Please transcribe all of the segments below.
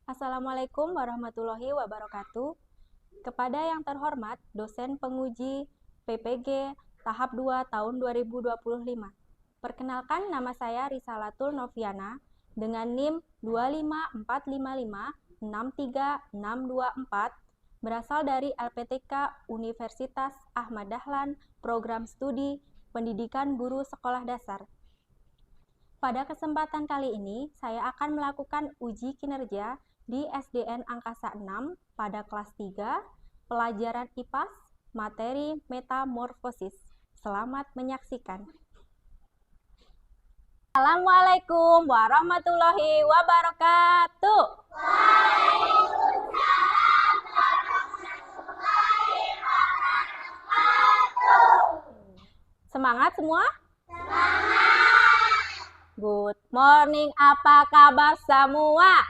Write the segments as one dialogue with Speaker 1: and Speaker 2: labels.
Speaker 1: Assalamualaikum warahmatullahi wabarakatuh. Kepada yang terhormat dosen penguji PPG tahap 2 tahun 2025. Perkenalkan, nama saya Risalatul Noviana dengan NIM 25455636624, berasal dari LPTK Universitas Ahmad Dahlan, Program Studi Pendidikan Guru Sekolah Dasar. Pada kesempatan kali ini, saya akan melakukan uji kinerja di SDN Angkasa 6 pada kelas 3, pelajaran IPAS, materi metamorfosis. Selamat menyaksikan. Assalamualaikum warahmatullahi wabarakatuh. Waalaikumsalam warahmatullahi wabarakatuh. Semangat semua? Semangat. Good morning, apa kabar semua?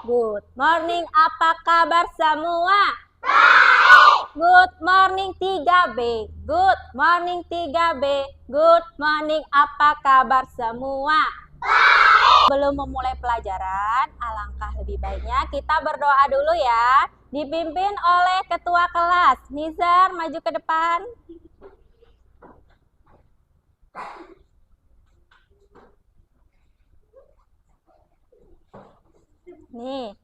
Speaker 1: Good morning, apa kabar semua? Baik. Good morning 3B. Good morning 3B. Good morning, apa kabar semua? Baik. Sebelum memulai pelajaran, alangkah lebih baiknya kita berdoa dulu ya. Dipimpin oleh ketua kelas. Nizar, maju ke depan. Nih.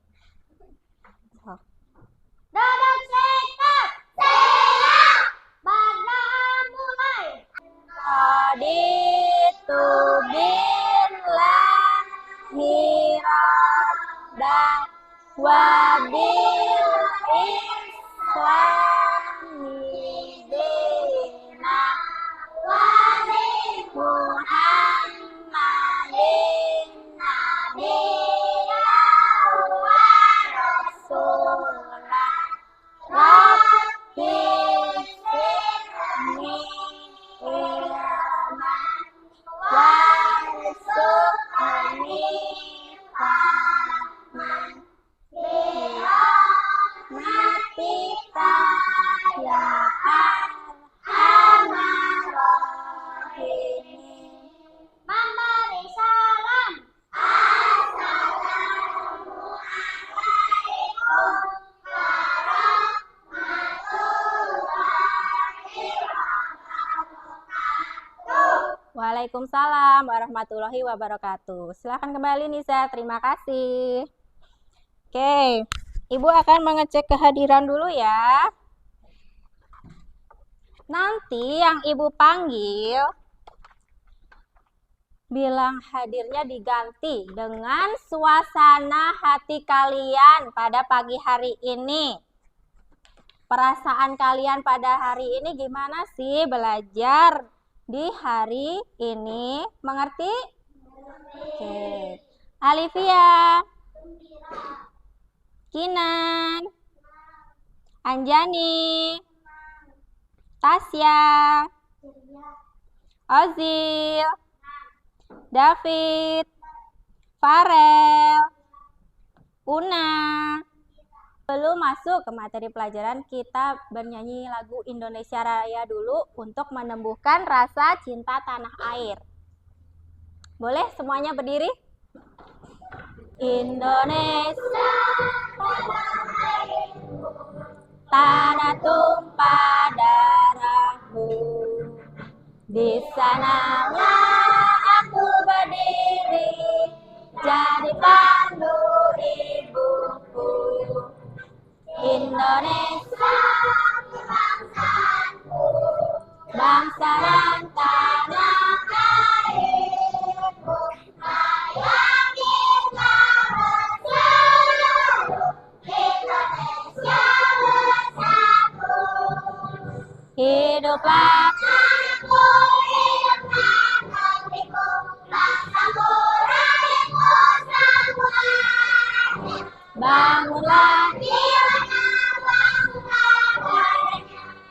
Speaker 2: Duduk sikap, siap, bacaan mulai.
Speaker 1: Raditu billahi rabban wa bil islami dinan wa bi Muhammadin nabiyyan wa rasulah. Rabbi zidni ilman warzuqni fahman birahmatika ya arhamar rahimin.
Speaker 2: Memberi salam.
Speaker 1: Waalaikumsalam warahmatullahi wabarakatuh. Silakan kembali Nisa, terima kasih. Oke, Ibu akan mengecek kehadiran dulu ya. Nanti yang Ibu panggil, bilang hadirnya diganti dengan suasana hati kalian pada pagi hari ini. Perasaan kalian pada hari ini gimana sih belajar di hari ini? Mengerti? Oke. Alivia, Kinan, Anjani, Tasya, Ozil, David, Farel, Una. Sebelum masuk ke materi pelajaran, kita bernyanyi lagu Indonesia Raya dulu untuk menumbuhkan rasa cinta tanah air. Boleh semuanya berdiri? Indonesia, tanah tumpah darahmu, di sanalah aku berdiri, jadi pandu ibuku. Indonesia bangsaku, bangsa dan tanah airku, ayo kita bersatu, Indonesia bersatu. Hiduplah aku, hiduplah negeriku, bangsaku, rakyatku semuanya. Bangunlah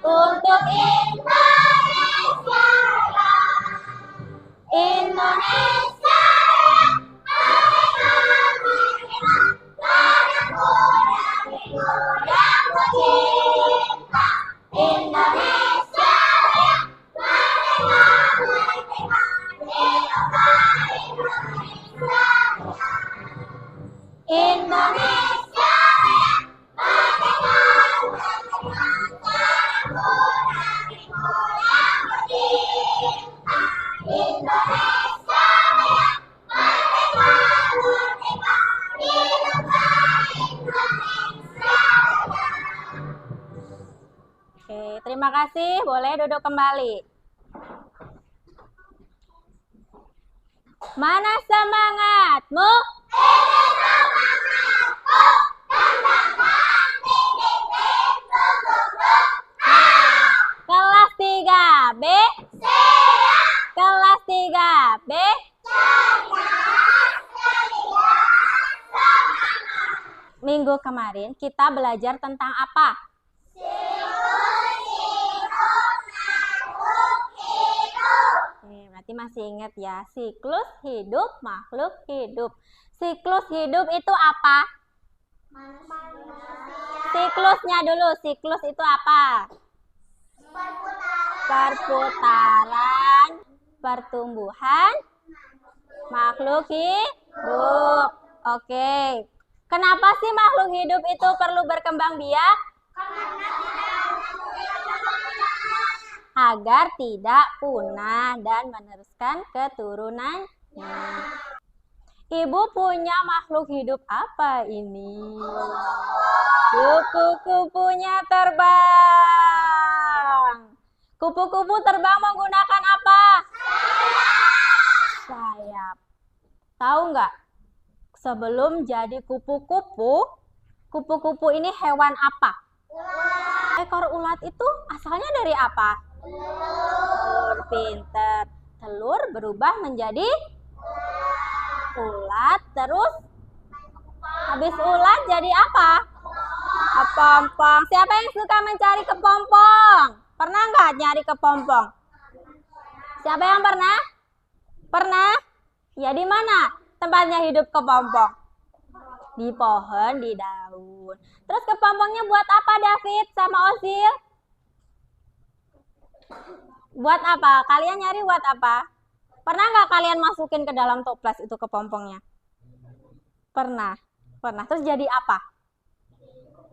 Speaker 1: untuk Indonesia, Indonesia, yang ku cinta, Indonesia yang
Speaker 2: Indonesia merdeka, Indonesia merdeka, hiduplah Indonesia.
Speaker 1: Oke, terima kasih. Boleh duduk kembali. Mana semangatmu? Kelas 3B. Kelas 3B. Minggu kemarin kita belajar tentang apa? Berarti masih ingat ya, siklus hidup makhluk hidup. Siklus hidup itu apa? Siklusnya dulu, siklus itu apa? Perputaran pertumbuhan makhluk hidup. Oke. Kenapa sih makhluk hidup itu perlu berkembang biak? Agar tidak punah dan meneruskan keturunannya. Ibu punya makhluk hidup apa ini? Kupu-kupunya terbang. Kupu-kupu terbang menggunakan apa? Sayap. Tahu nggak? Sebelum jadi kupu-kupu, kupu-kupu ini hewan apa? Ekor ulat itu asalnya dari apa? Telur. Pinter. Telur berubah menjadi ulat, terus habis ulat jadi apa? Kepompong. Siapa yang suka mencari kepompong? Pernah nggak nyari kepompong? Siapa yang pernah? Pernah? Ya di mana tempatnya hidup kepompong? Di pohon, di daun. Terus kepompongnya buat apa David sama Ozil? Buat apa? Kalian nyari buat apa? Pernah nggak kalian masukin ke dalam toples itu kepompongnya? Pernah. Pernah. Terus jadi apa?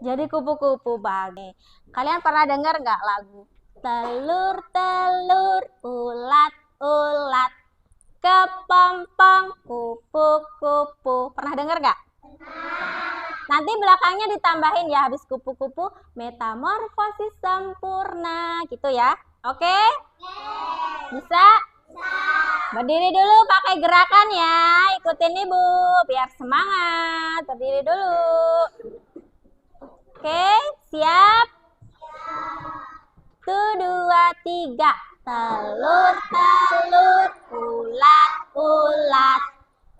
Speaker 1: Jadi kupu-kupu bagi. Kalian pernah dengar nggak lagu? Telur-telur, ulat-ulat, kepompong, kupu-kupu. Pernah dengar nggak? Nanti belakangnya ditambahin ya, habis kupu-kupu, metamorfosis sempurna. Gitu ya. Oke? Bisa? Berdiri dulu pakai gerakan ya. Ikutin ibu biar semangat. Berdiri dulu. Oke, siap? 1, 2, 3. Telur-telur, ulat-ulat,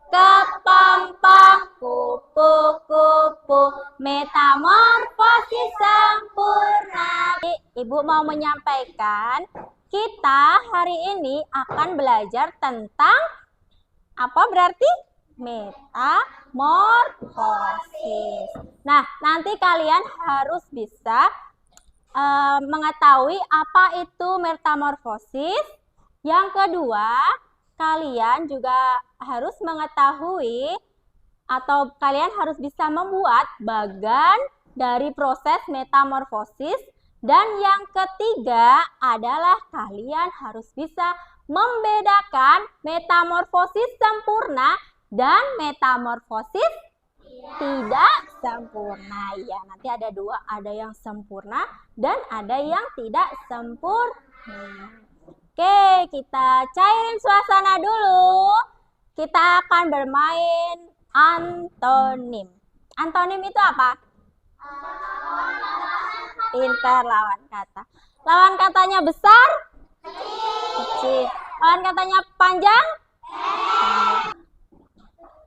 Speaker 1: kepompong, kupu-kupu, metamorfosis sempurna. Ibu mau menyampaikan, kita hari ini akan belajar tentang apa berarti? Metamorfosis. Nah, nanti kalian harus bisa mengetahui apa itu metamorfosis. Yang kedua, kalian juga harus mengetahui atau kalian harus bisa membuat bagan dari proses metamorfosis. Dan yang ketiga adalah kalian harus bisa membedakan metamorfosis sempurna dan metamorfosis tidak sempurna. Ya, nanti ada dua, ada yang sempurna dan ada yang tidak sempurna. Oke, kita cairin suasana dulu. Kita akan bermain antonim. Antonim itu apa? Pintar, lawan kata. Lawan katanya besar? Kecil. Lawan katanya panjang?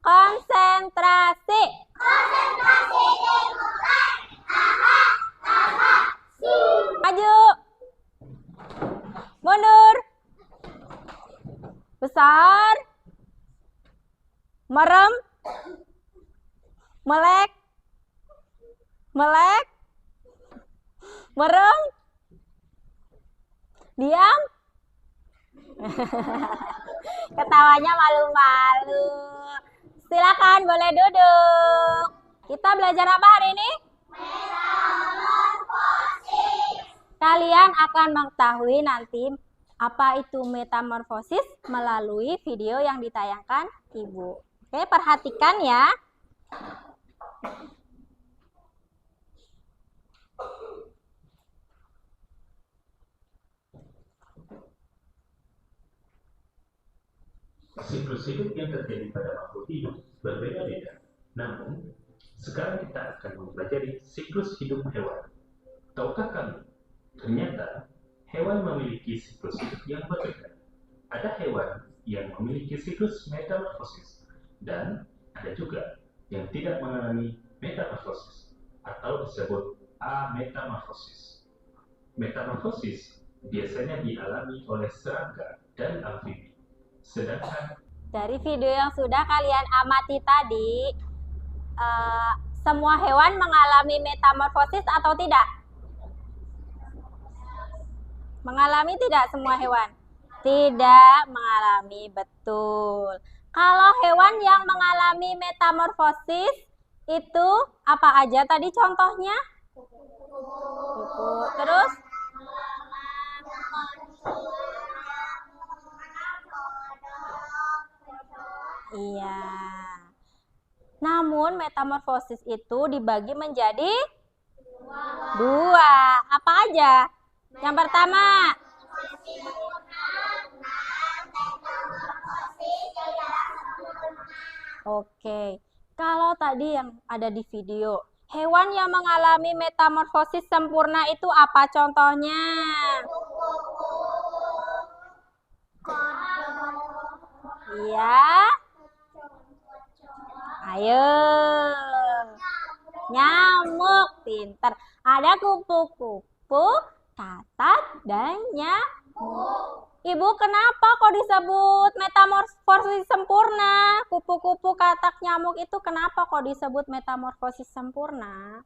Speaker 1: Konsentrasi.
Speaker 2: Konsentrasi dimulai.
Speaker 1: Maju. Mundur. Besar. Merem. Melek. Melek. Merem. Diam. Ketawanya malu-malu. Silakan boleh duduk. Kita belajar apa hari ini? Kalian akan mengetahui nanti apa itu metamorfosis melalui video yang ditayangkan Ibu. Oke, perhatikan ya.
Speaker 3: Siklus hidup yang terjadi pada makhluk hidup berbeda-beda. Namun, sekarang kita akan mempelajari siklus hidup hewan. Tahukah kamu, ternyata hewan memiliki siklus hidup yang berbeda. Ada hewan yang memiliki siklus metamorfosis, dan ada juga yang tidak mengalami metamorfosis, atau disebut ametamorfosis. Metamorfosis biasanya dialami oleh serangga dan amfibi. Sedangkan
Speaker 1: Dari video yang sudah kalian amati tadi, semua hewan mengalami metamorfosis atau tidak? Mengalami tidak semua hewan? Tidak mengalami, betul. Kalau hewan yang mengalami metamorfosis itu apa aja tadi contohnya? Kuku. Terus? Iya. Namun metamorfosis itu dibagi menjadi dua. Apa aja? Yang pertama, oke. Kalau tadi yang ada di video, hewan yang mengalami metamorfosis sempurna itu apa contohnya? Iya. Ayo. Nyamuk, pinter. Ada kupu-kupu, katak, dan nyamuk. Ibu, kenapa kok disebut metamorfosis sempurna? Kupu-kupu, katak, nyamuk itu kenapa kok disebut metamorfosis sempurna?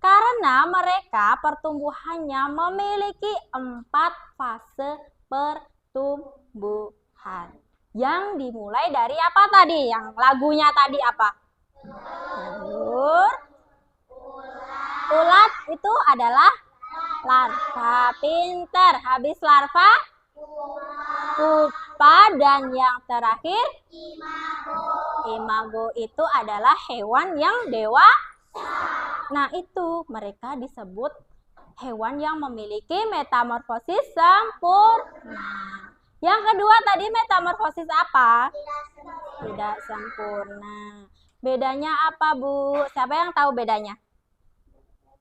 Speaker 1: Karena mereka pertumbuhannya memiliki 4 fase pertumbuhan. Yang dimulai dari apa tadi? Yang lagunya tadi apa? Telur. Ulat itu adalah larva. Pinter. Habis larva, pupa, dan yang terakhir imago itu adalah hewan yang dewasa. Nah, itu mereka disebut hewan yang memiliki metamorfosis sempurna. Yang kedua tadi metamorfosis apa? Tidak sempurna. Bedanya apa, Bu? Siapa yang tahu bedanya?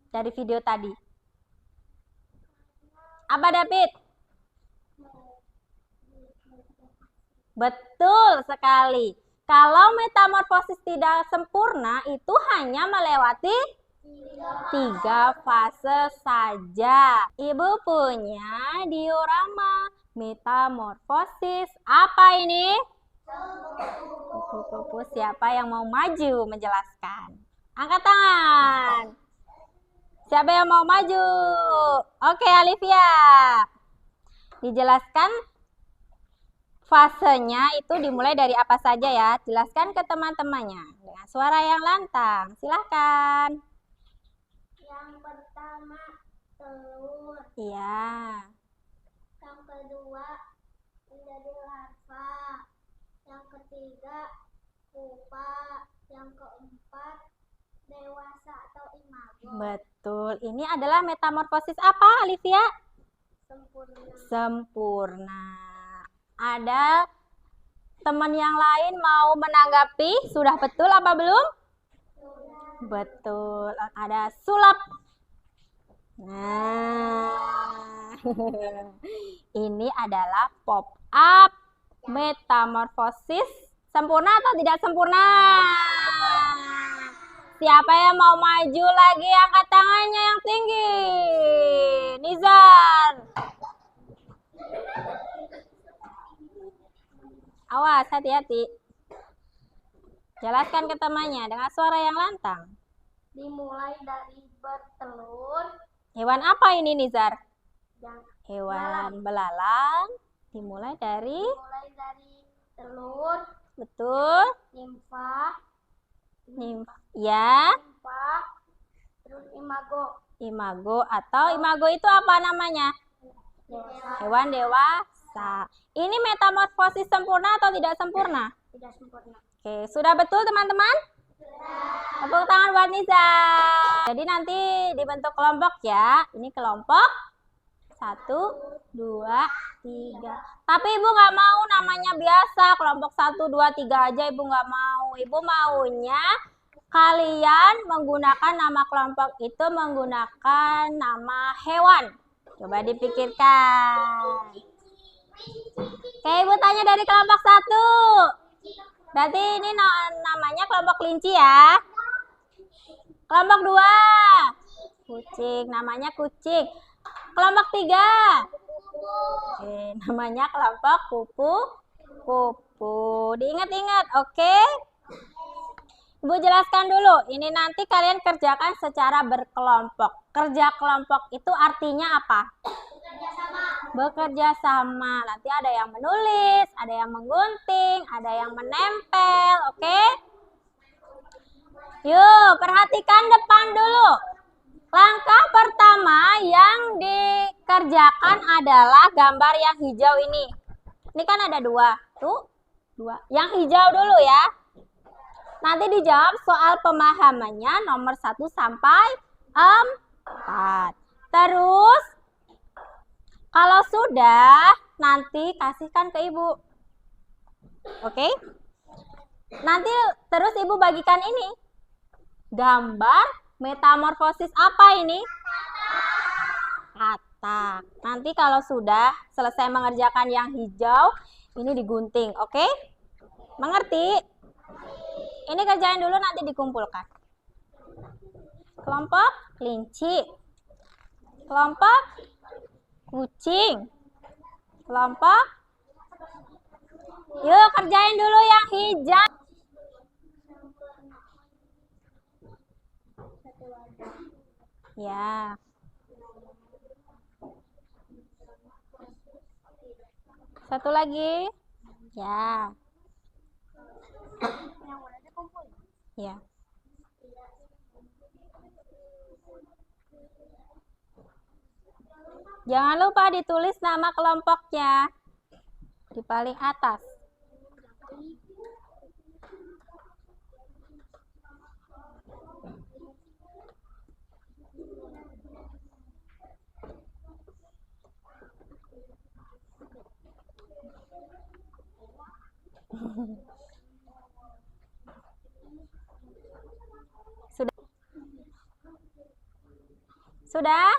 Speaker 1: Dari video tadi. Apa, David? Betul sekali. Kalau metamorfosis tidak sempurna itu hanya melewati 3 fase saja. Ibu punya diorama metamorfosis. Apa ini? Kupu-kupu. Siapa yang mau maju menjelaskan? Angkat tangan. Siapa yang mau maju? Oke, Alivia. Dijelaskan fasenya itu dimulai dari apa saja ya? Jelaskan ke teman-temannya dengan suara yang lantang. Silahkan.
Speaker 2: Yang pertama telur,
Speaker 1: Iya.
Speaker 2: yang kedua menjadi larva, yang ketiga pupa, yang keempat dewasa atau imago.
Speaker 1: Betul. Ini adalah metamorfosis apa, Alivia?
Speaker 2: Sempurna.
Speaker 1: Sempurna. Ada teman yang lain mau menanggapi? Sudah betul apa belum? Betul. Ada sulap. Nah, ini adalah pop up metamorfosis sempurna atau tidak sempurna? Siapa yang mau maju lagi? Angkat tangannya yang tinggi. Nizar. Awas, hati-hati. Jelaskan ke temannya dengan suara yang lantang.
Speaker 2: Dimulai dari bertelur,
Speaker 1: Hewan apa ini, Nizar?
Speaker 2: yang
Speaker 1: Hewan belalang. Dimulai dari,
Speaker 2: telur,
Speaker 1: betul,
Speaker 2: nimfa,
Speaker 1: ya,
Speaker 2: nimfa, imago.
Speaker 1: Imago atau imago itu apa namanya? Hewan dewasa. Ini metamorfosis sempurna atau tidak sempurna?
Speaker 2: Tidak sempurna.
Speaker 1: Oke, sudah betul teman-teman? Tepuk tangan buat Niza. Jadi nanti dibentuk kelompok ya. Ini kelompok 1, 2, 3. Tapi ibu nggak mau namanya biasa. Kelompok 1, 2, 3 aja ibu nggak mau. Ibu maunya kalian menggunakan nama kelompok itu menggunakan nama hewan. Coba dipikirkan. Oke, ibu tanya dari kelompok 1. Berarti ini namanya kelompok kelinci ya. Kelompok 2. Kucing, namanya kucing. Kelompok 3. Oke, namanya kelompok kupu-kupu. Diingat-ingat, oke? Ibu jelaskan dulu. Ini nanti kalian kerjakan secara berkelompok. Kerja kelompok itu artinya apa? Bekerja sama. Nanti ada yang menulis, ada yang menggunting, ada yang menempel, oke? Yuk, perhatikan depan dulu. Langkah pertama yang dikerjakan adalah gambar yang hijau ini. Ini kan ada 2. Tuh, 2. Yang hijau dulu ya. Nanti dijawab soal pemahamannya nomor 1 sampai 4. Terus, kalau sudah, nanti kasihkan ke ibu. Oke? Nanti terus ibu bagikan ini. Gambar metamorfosis apa ini? Katak. Nanti kalau sudah selesai mengerjakan yang hijau, ini digunting. Oke? Mengerti? Ini kerjain dulu, nanti dikumpulkan. Kelompok kelinci. Kelompok kucing. Kelompok. Yuk kerjain dulu yang hijau. Ya. Satu lagi. Ya. Ya. Jangan lupa ditulis nama kelompoknya di paling atas. Sudah? Sudah?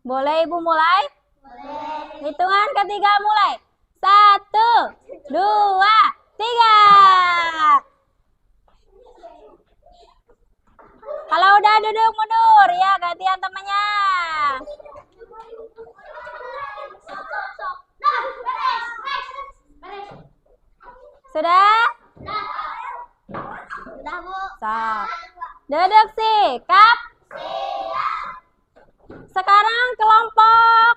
Speaker 1: Boleh ibu mulai? Boleh. Hitungan ketiga mulai. 1, 2, 3. Kalau udah duduk mundur ya, gantian temannya. Sudah?
Speaker 2: Sudah, Bu.
Speaker 1: Stop. Duduk sikap. Sekarang kelompok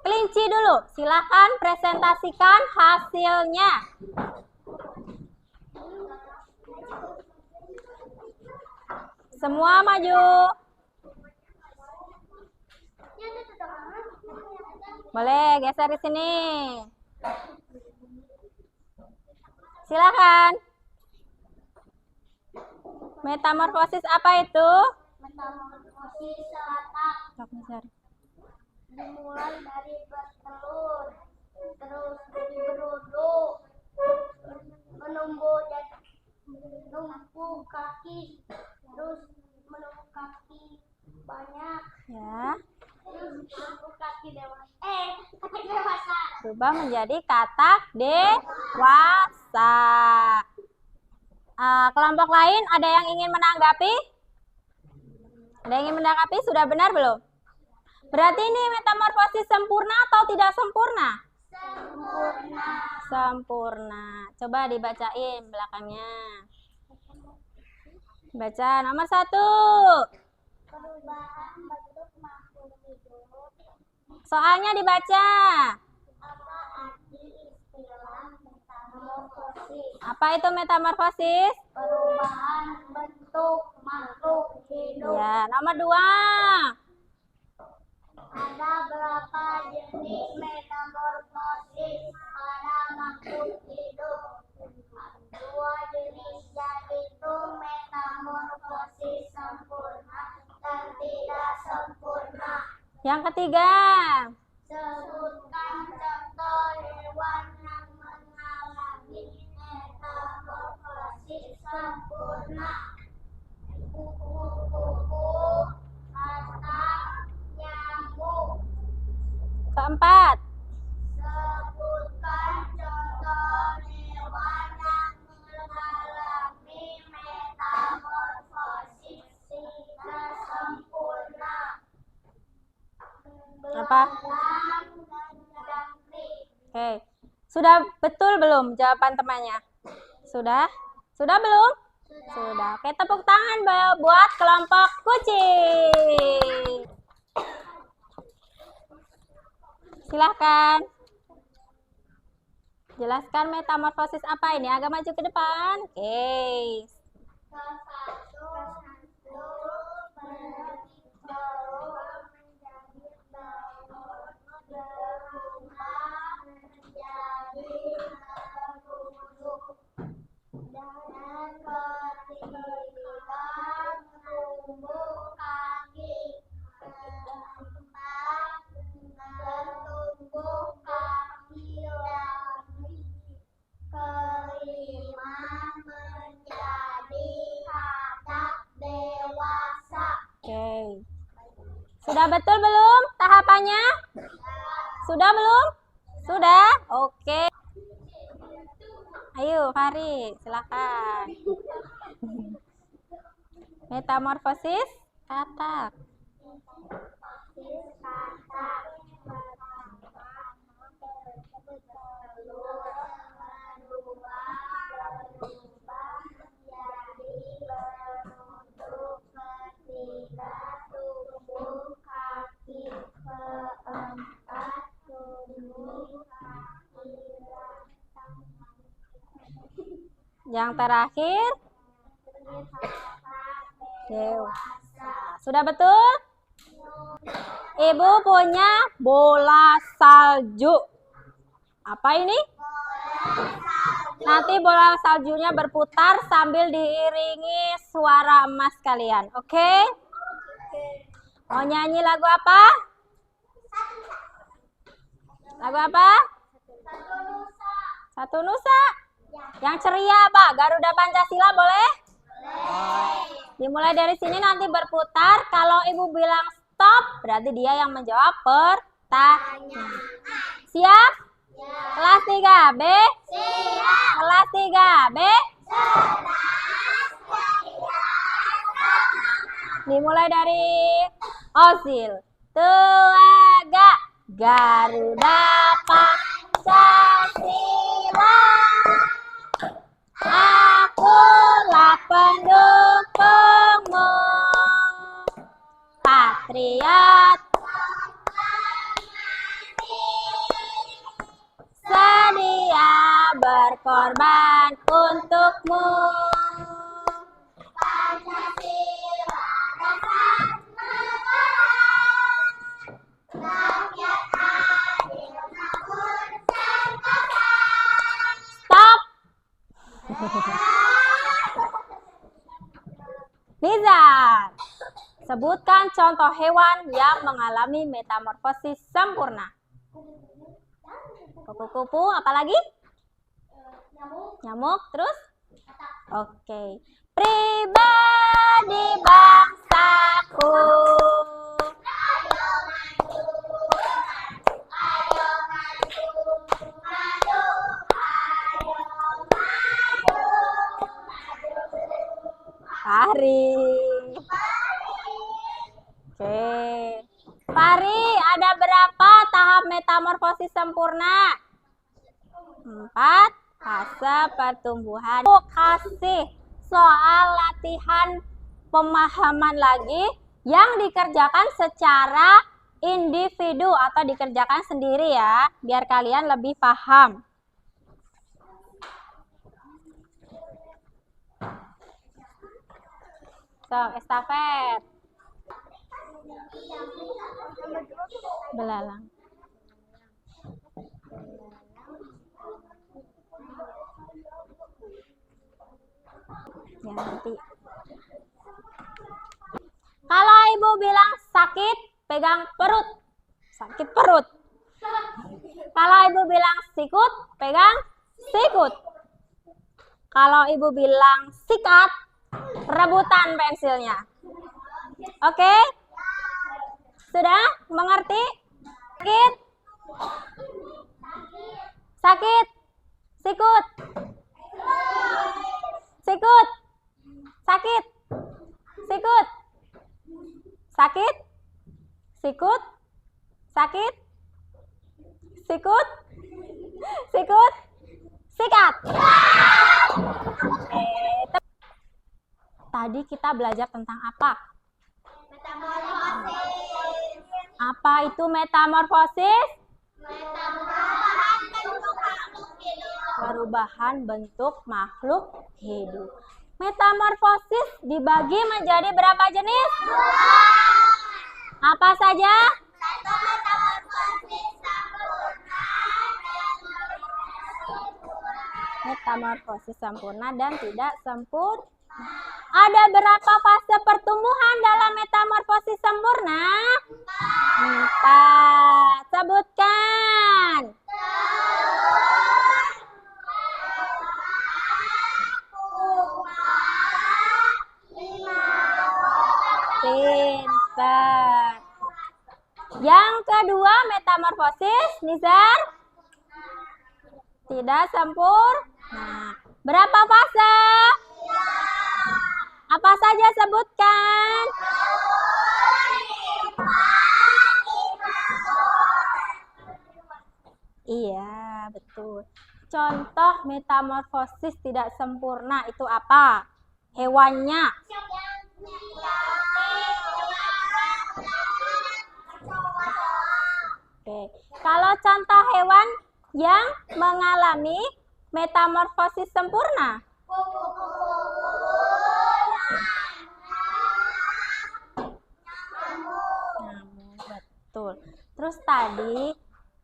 Speaker 1: kelinci dulu. Silakan presentasikan hasilnya. Semua maju. Boleh geser di sini. Silakan. Metamorfosis apa itu?
Speaker 2: Metamorfosis katak dimulai dari bertelur, terus jadi beruduk, menumbuh jadi numpuh kaki, terus menumbuh kaki banyak,
Speaker 1: Ya.
Speaker 2: terus menumbuh kaki dewasa. Kaki dewasa.
Speaker 1: Berubah menjadi katak dewasa. Kelompok lain ada yang ingin menanggapi? Ada yang ingin menanggapi? Sudah benar belum? Berarti ini metamorfosis sempurna atau tidak sempurna?
Speaker 2: Sempurna.
Speaker 1: Sempurna. Coba dibacain belakangnya. Baca nomor 1.
Speaker 2: Perubahan bentuk makhluk hidup.
Speaker 1: Soalnya dibaca.
Speaker 2: Apa arti istilah metamorfosis?
Speaker 1: Apa itu metamorfosis?
Speaker 2: Perubahan bentuk makhluk hidup.
Speaker 1: Nomor 2.
Speaker 2: Ada berapa jenis metamorfosis pada makhluk hidup? 2 jenis, yaitu metamorfosis sempurna dan tidak sempurna.
Speaker 1: Yang ketiga.
Speaker 2: Sebutkan contoh hewan yang mengalami metamorfosis sempurna. Kupu-kupu, katak, nyamuk.
Speaker 1: Keempat.
Speaker 2: Sebutkan contoh hewan yang mengalami metamorfosis tidak sempurna.
Speaker 1: Apa?
Speaker 2: Belang dan jangkrik.
Speaker 1: Oke. Sudah betul belum jawaban temannya? Sudah? Sudah belum? Sudah. Oke, tepuk tangan buat kelompok kucing. Silahkan. Jelaskan metamorfosis apa ini? Agak maju ke depan. Oke. Oke. Sudah betul belum tahapannya? Sudah belum? Sudah? Oke. Ayo, Fari, silakan. Metamorfosis katak. Yang terakhir dewasa. Sudah betul? Ibu punya bola salju. Apa ini? Nanti bola saljunya berputar sambil diiringi suara emas kalian. Oke? Mau nyanyi lagu apa? Lagu apa? Satu Nusa. Yang ceria apa? Garuda Pancasila boleh? Dimulai dari sini nanti berputar. Kalau ibu bilang stop, berarti dia yang menjawab pertanyaan. Siap? Kelas 3B? Siap. Kelas 3B? Dimulai dari Osil. Tuaga Garuda Pancasila. Akulah pendukungmu, patriot sedia berkorban untukmu.
Speaker 2: Pancasila dasar negara, rakyat adil makmur sentosa.
Speaker 1: Stop. Nizar, sebutkan contoh hewan yang mengalami metamorfosis sempurna. Kupu-kupu, apalagi? Nyamuk, terus? Oke. Pribadi bangsaku. Fari. Oke. Fari, ada berapa tahap metamorfosis sempurna? 4 fase pertumbuhan. Aku kasih soal latihan pemahaman lagi yang dikerjakan secara individu atau dikerjakan sendiri ya, biar kalian lebih paham. So, estafet. Belalang. Ya, nanti. Kalau ibu bilang sakit, pegang perut. Sakit perut. Kalau ibu bilang sikut, pegang sikut. Kalau ibu bilang sikat, rebutan pensilnya. Oke? Sudah mengerti? Sakit? Sakit? Sikut? Sikut? Sakit? Sikut? Sakit? Sikut? Sakit? Sikut? Sikut? Sikat. Tadi kita belajar tentang apa? Apa itu metamorfosis? Perubahan bentuk makhluk hidup. Metamorfosis dibagi menjadi berapa jenis? Apa saja? Metamorfosis sempurna dan tidak sempurna. Ada berapa fase pertumbuhan dalam metamorfosis sempurna? 4. Sebutkan. Pintar. Yang kedua metamorfosis, Nizar? Tidak sempurna. Berapa fase? Apa saja sebutkan? Iya, betul. Contoh metamorfosis tidak sempurna itu apa? Hewannya. Oke. Kalau contoh hewan yang mengalami metamorfosis sempurna? Betul. Terus tadi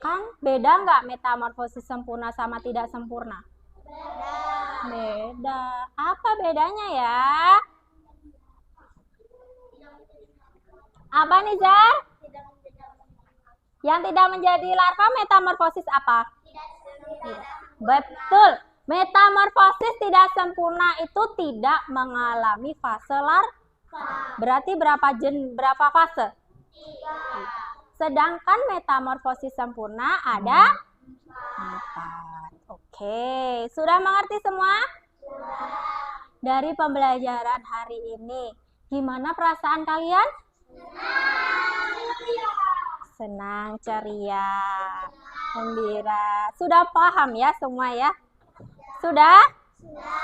Speaker 1: kan beda nggak metamorfosis sempurna sama tidak sempurna? Beda. Apa bedanya ya? Apa nih, Zar? Yang tidak menjadi larva metamorfosis apa? Betul. Metamorfosis tidak sempurna itu tidak mengalami fase larva. Berarti berapa fase? 3. Sedangkan metamorfosis sempurna ada 4. Oke, sudah mengerti semua? Dari pembelajaran hari ini, gimana perasaan kalian? Senang, ceria, gembira. Sudah paham ya semua ya? Sudah?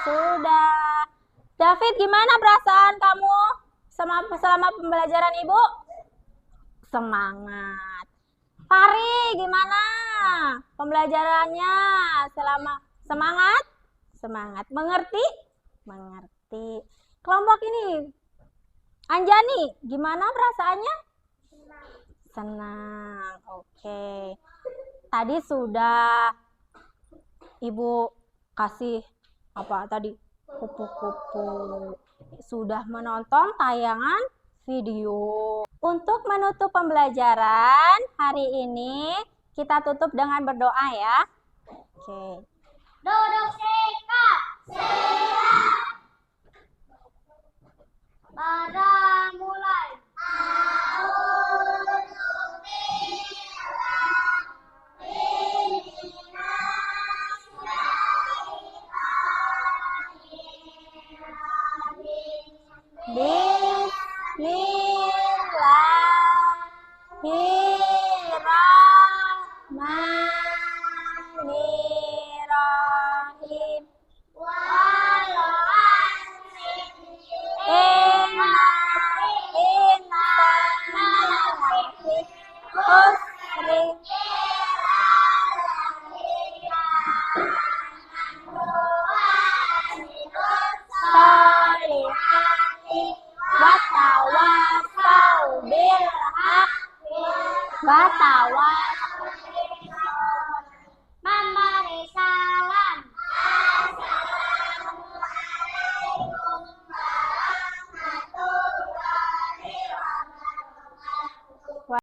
Speaker 1: Sudah. David, gimana perasaan kamu selama pembelajaran Ibu? Semangat. Pari, gimana pembelajarannya selama semangat? Semangat. Mengerti? Mengerti. Kelompok ini, Anjani, gimana perasaannya? Senang. Oke. Tadi sudah Ibu kasih apa tadi? Kupu-kupu. Sudah menonton tayangan video. Untuk menutup pembelajaran hari ini, kita tutup dengan berdoa ya. Oke.
Speaker 2: Duduk sikap. Pada mulai.
Speaker 1: Bismillahirrahmanirrahim. Watawasau bil
Speaker 2: wartawan.